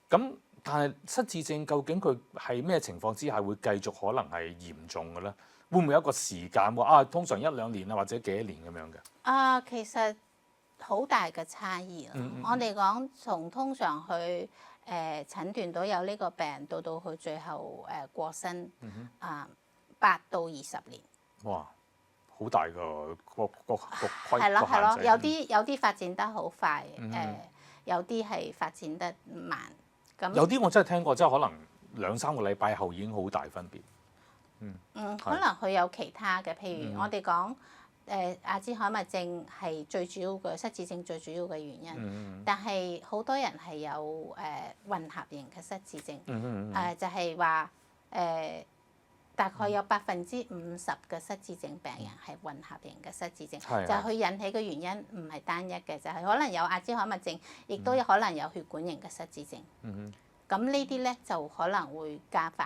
咁但係失智症究竟佢係咩情況之下會繼續可能係嚴重嘅咧？會唔會有一個時間喎？通常1-2年啊，或者幾多年咁樣嘅？其實好大嘅差異啦。我哋講從通常去診斷到有呢個病，到佢最後過身，8到20年。哇！好大個規係咯係咯，限制有啲發展得好快，有啲係發展得慢。咁有啲我真係聽過，即係可能2-3個禮拜後已經好大分別。可能佢有其他嘅，譬如我哋講阿茲海默症係最主要嘅失智症最主要嘅原因，但係好多人係有混合型嘅失智症，就係話大概有50%嘅失智症病人係混合型嘅失智症，就係佢引起嘅原因唔係單一嘅，就係可能有阿茲海默症，亦都可能有血管型嘅失智症。咁呢啲咧就可能會加快